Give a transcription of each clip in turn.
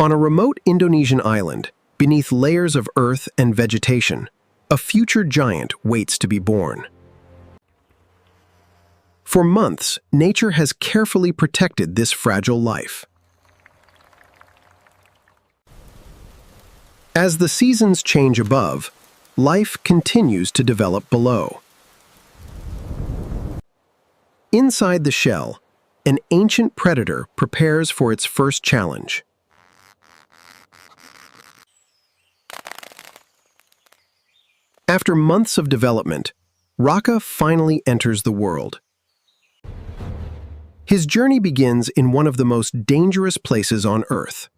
On a remote Indonesian island, beneath layers of earth and vegetation, a future giant waits to be born. For months, nature has carefully protected this fragile life. As the seasons change above, life continues to develop below. Inside the shell, an ancient predator prepares for its first challenge. After months of development, Raka finally enters the world. His journey begins in one of the most dangerous places on Earth.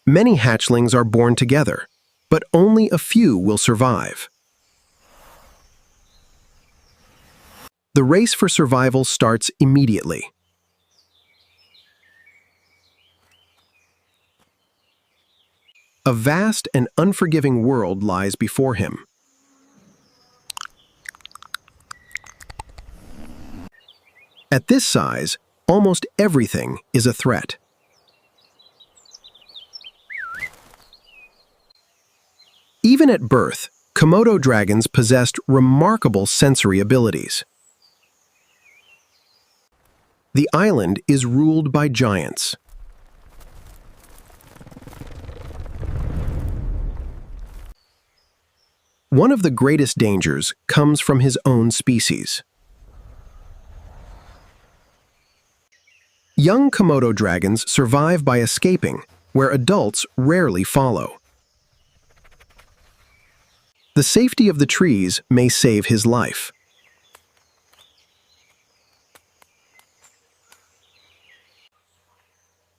Many hatchlings are born together, but only a few will survive. The race for survival starts immediately. A vast and unforgiving world lies before him. At this size, almost everything is a threat. Even at birth, Komodo dragons possessed remarkable sensory abilities. The island is ruled by giants. One of the greatest dangers comes from his own species. Young Komodo dragons survive by escaping, where adults rarely follow. The safety of the trees may save his life.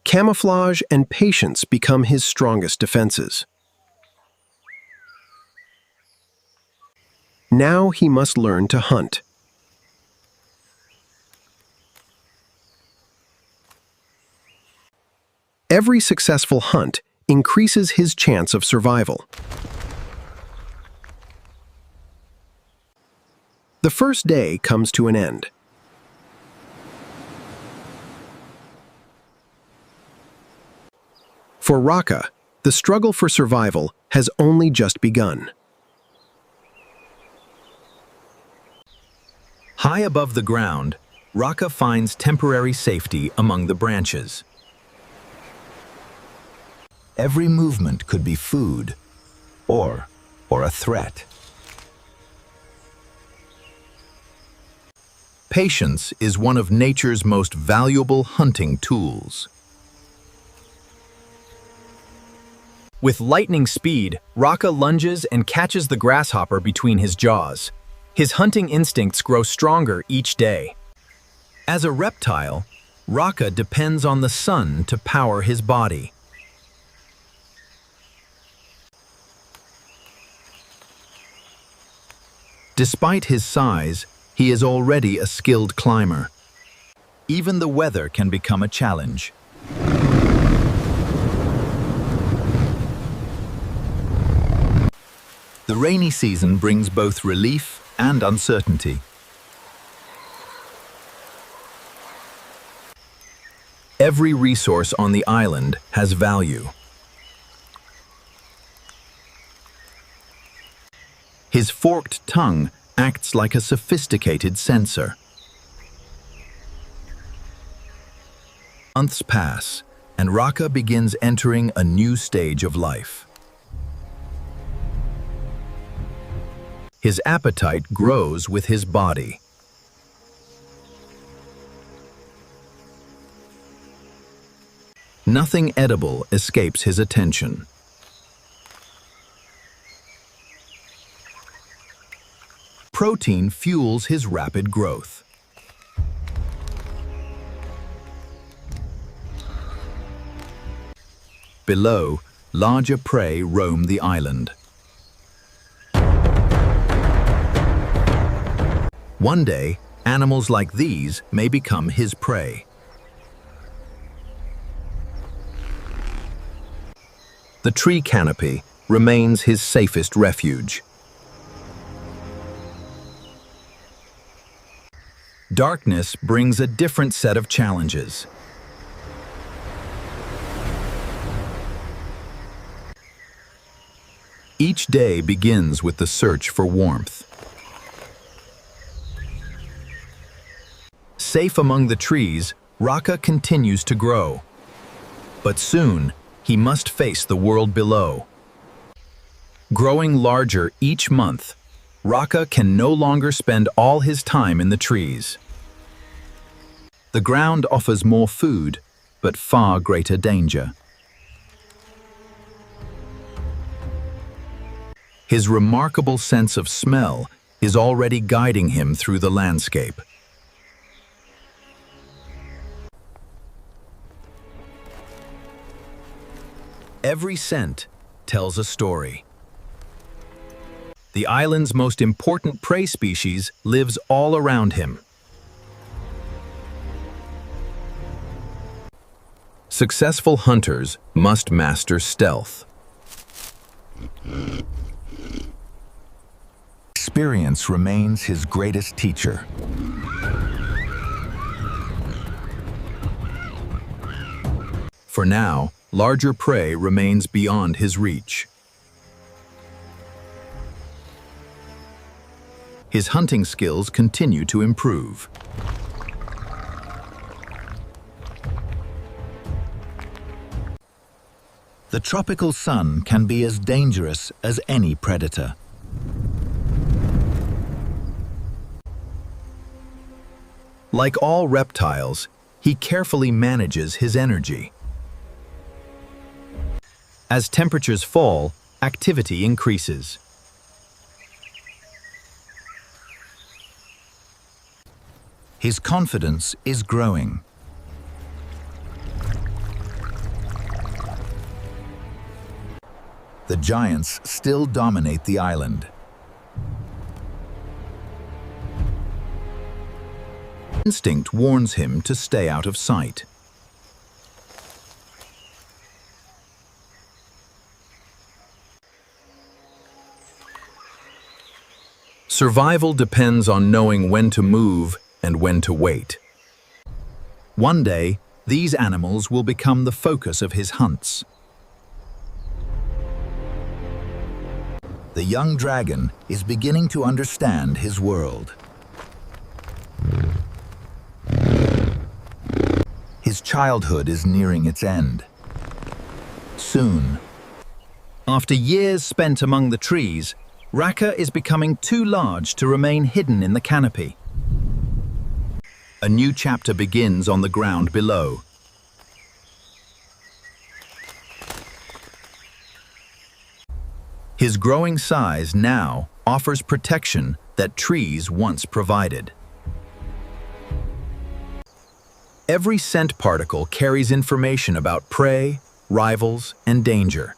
Camouflage and patience become his strongest defenses. Now he must learn to hunt. Every successful hunt increases his chance of survival. The first day comes to an end. For Raka, the struggle for survival has only just begun. High above the ground, Raka finds temporary safety among the branches. Every movement could be food or a threat. Patience is one of nature's most valuable hunting tools. With lightning speed, Raka lunges and catches the grasshopper between his jaws. His hunting instincts grow stronger each day. As a reptile, Raka depends on the sun to power his body. Despite his size, he is already a skilled climber. Even the weather can become a challenge. The rainy season brings both relief and uncertainty. Every resource on the island has value. His forked tongue acts like a sophisticated sensor. Months pass, and Raka begins entering a new stage of life. His appetite grows with his body. Nothing edible escapes his attention. Protein fuels his rapid growth. Below, larger prey roam the island. One day, animals like these may become his prey. The tree canopy remains his safest refuge. Darkness brings a different set of challenges. Each day begins with the search for warmth. Safe among the trees, Raka continues to grow. But soon, he must face the world below. Growing larger each month, Raka can no longer spend all his time in the trees. The ground offers more food, but far greater danger. His remarkable sense of smell is already guiding him through the landscape. Every scent tells a story. The island's most important prey species lives all around him. Successful hunters must master stealth. Experience remains his greatest teacher. For now, larger prey remains beyond his reach. His hunting skills continue to improve. The tropical sun can be as dangerous as any predator. Like all reptiles, he carefully manages his energy. As temperatures fall, activity increases. His confidence is growing. The giants still dominate the island. Instinct warns him to stay out of sight. Survival depends on knowing when to move and when to wait. One day, these animals will become the focus of his hunts. The young dragon is beginning to understand his world. His childhood is nearing its end. Soon, after years spent among the trees, Raka is becoming too large to remain hidden in the canopy. A new chapter begins on the ground below. His growing size now offers protection that trees once provided. Every scent particle carries information about prey, rivals, and danger.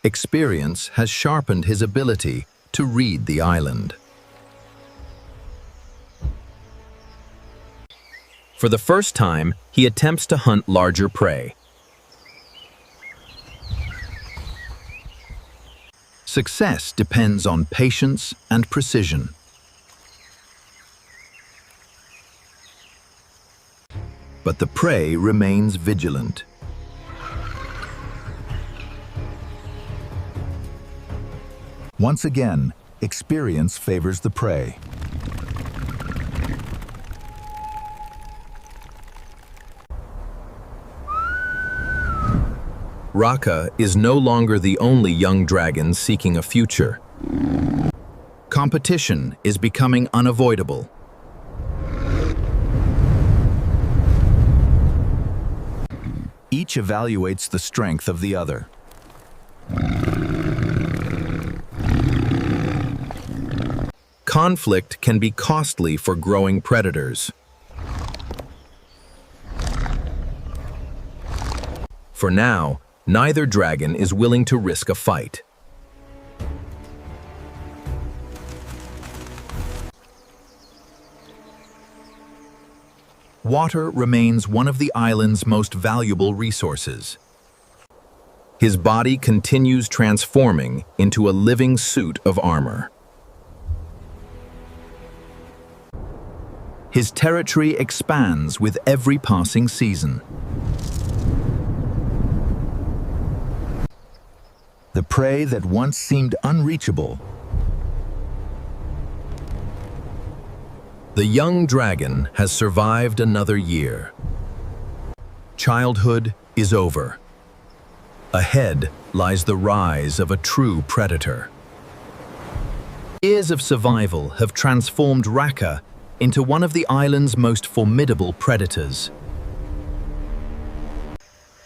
Experience has sharpened his ability to read the island. For the first time, he attempts to hunt larger prey. Success depends on patience and precision. But the prey remains vigilant. Once again, experience favors the prey. Raka is no longer the only young dragon seeking a future. Competition is becoming unavoidable. Each evaluates the strength of the other. Conflict can be costly for growing predators. For now, neither dragon is willing to risk a fight. Water remains one of the island's most valuable resources. His body continues transforming into a living suit of armor. His territory expands with every passing season. The prey that once seemed unreachable. The young dragon has survived another year. Childhood is over. Ahead lies the rise of a true predator. Years of survival have transformed Raka into one of the island's most formidable predators.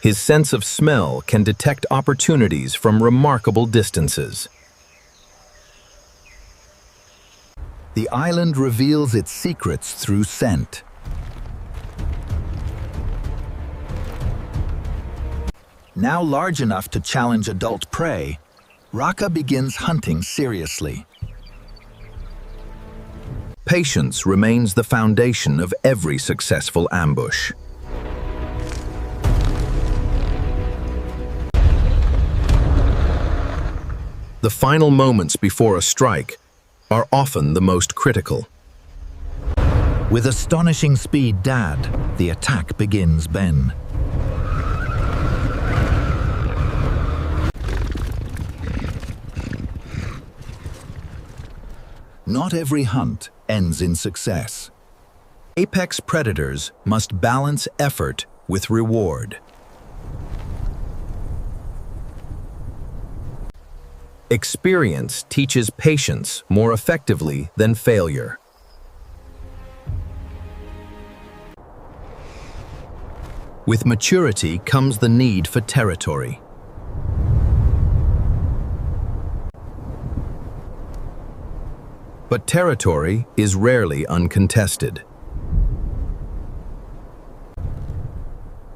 His sense of smell can detect opportunities from remarkable distances. The island reveals its secrets through scent. Now large enough to challenge adult prey, Raka begins hunting seriously. Patience remains the foundation of every successful ambush. The final moments before a strike are often the most critical. With astonishing speed, the attack begins, Ben. Not every hunt ends in success. Apex predators must balance effort with reward. Experience teaches patience more effectively than failure. With maturity comes the need for territory. But territory is rarely uncontested.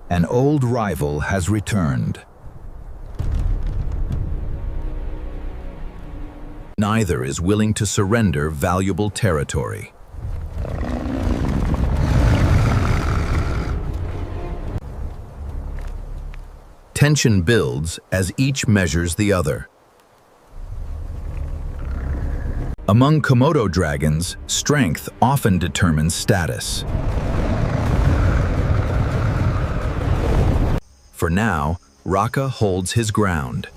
An old rival has returned. Neither is willing to surrender valuable territory. Tension builds as each measures the other. Among Komodo dragons, strength often determines status. For now, Raka holds his ground.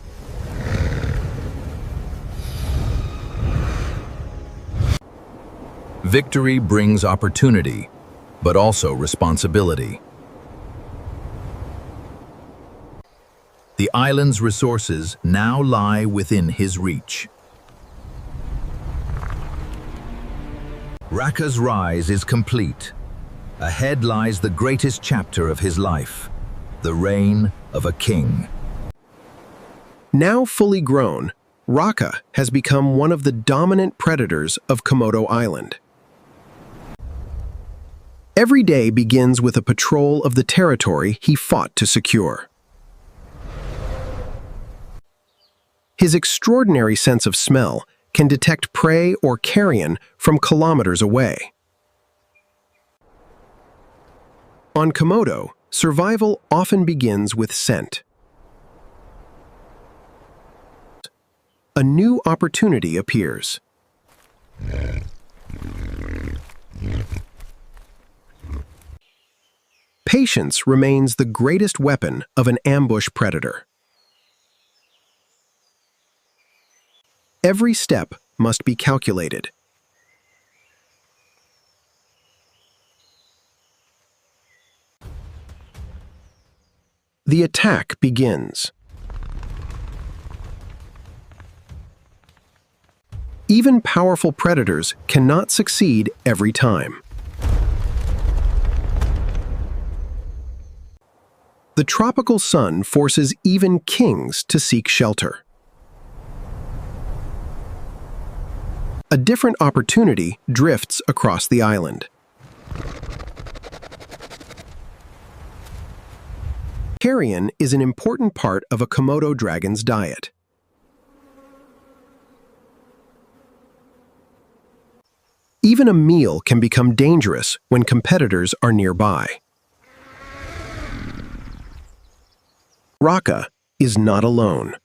Victory brings opportunity, but also responsibility. The island's resources now lie within his reach. Raka's rise is complete. Ahead lies the greatest chapter of his life, the reign of a king. Now fully grown, Raka has become one of the dominant predators of Komodo Island. Every day begins with a patrol of the territory he fought to secure. His extraordinary sense of smell can detect prey or carrion from kilometers away. On Komodo, survival often begins with scent. A new opportunity appears. Patience remains the greatest weapon of an ambush predator. Every step must be calculated. The attack begins. Even powerful predators cannot succeed every time. The tropical sun forces even kings to seek shelter. A different opportunity drifts across the island. Carrion is an important part of a Komodo dragon's diet. Even a meal can become dangerous when competitors are nearby. Raka is not alone.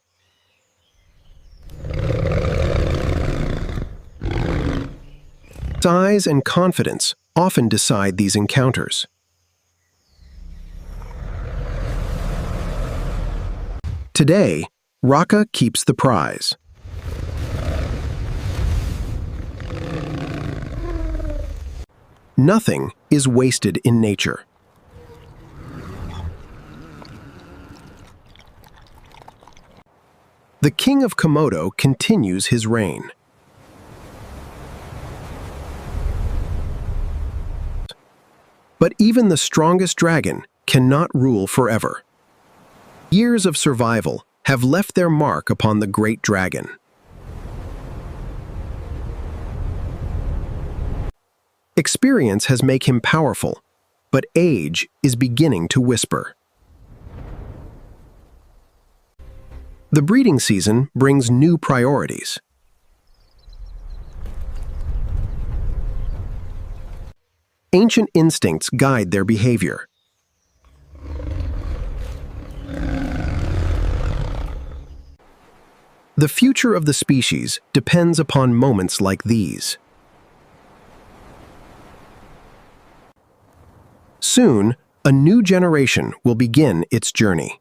Size and confidence often decide these encounters. Today, Raka keeps the prize. Nothing is wasted in nature. The king of Komodo continues his reign. But even the strongest dragon cannot rule forever. Years of survival have left their mark upon the great dragon. Experience has made him powerful, but age is beginning to whisper. The breeding season brings new priorities. Ancient instincts guide their behavior. The future of the species depends upon moments like these. Soon, a new generation will begin its journey.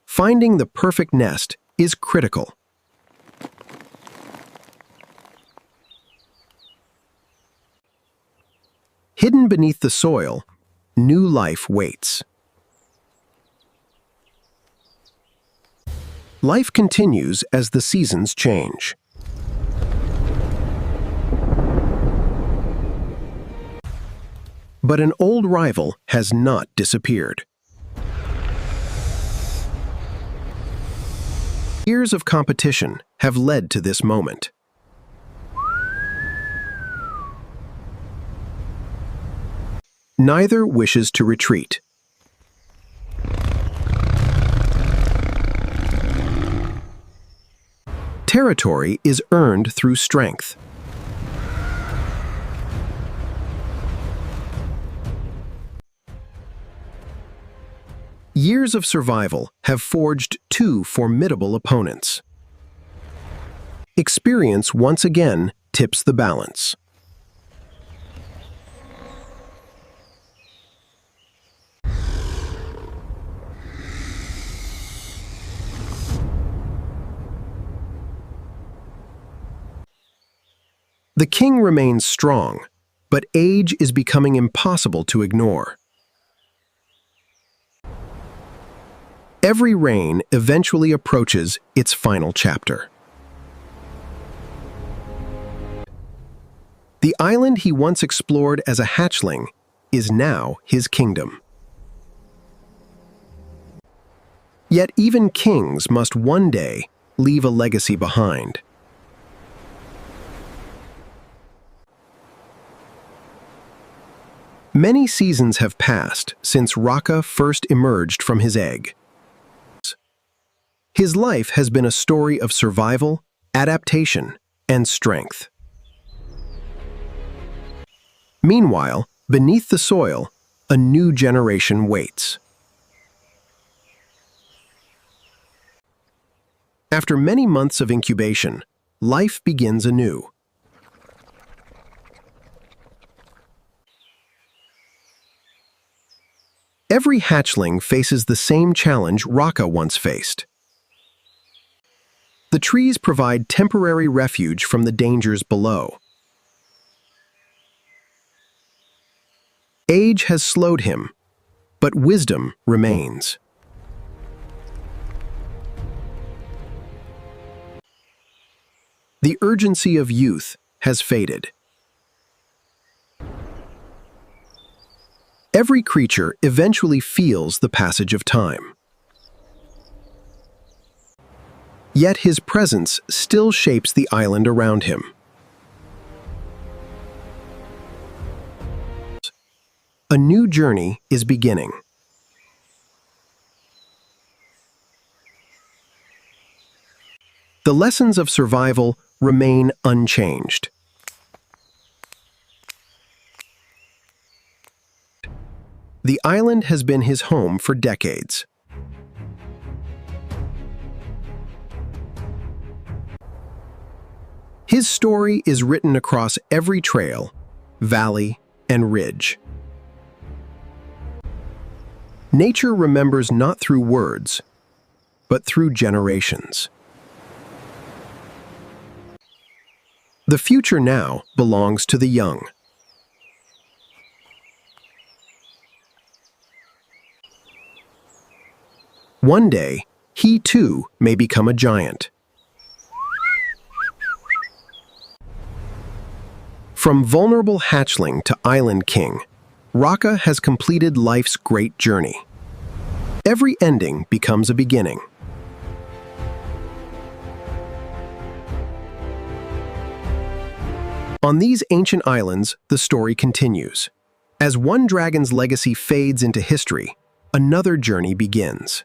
Finding the perfect nest is critical. Hidden beneath the soil, new life waits. Life continues as the seasons change. But an old rival has not disappeared. Years of competition have led to this moment. Neither wishes to retreat. Territory is earned through strength. Years of survival have forged two formidable opponents. Experience once again tips the balance. The king remains strong, but age is becoming impossible to ignore. Every reign eventually approaches its final chapter. The island he once explored as a hatchling is now his kingdom. Yet even kings must one day leave a legacy behind. Many seasons have passed since Raka first emerged from his egg. His life has been a story of survival, adaptation, and strength. Meanwhile, beneath the soil, a new generation waits. After many months of incubation, life begins anew. Every hatchling faces the same challenge Raka once faced. The trees provide temporary refuge from the dangers below. Age has slowed him, but wisdom remains. The urgency of youth has faded. Every creature eventually feels the passage of time. Yet his presence still shapes the island around him. A new journey is beginning. The lessons of survival remain unchanged. The island has been his home for decades. His story is written across every trail, valley, and ridge. Nature remembers not through words, but through generations. The future now belongs to the young. One day, he too may become a giant. From vulnerable hatchling to island king, Raka has completed life's great journey. Every ending becomes a beginning. On these ancient islands, the story continues. As one dragon's legacy fades into history, another journey begins.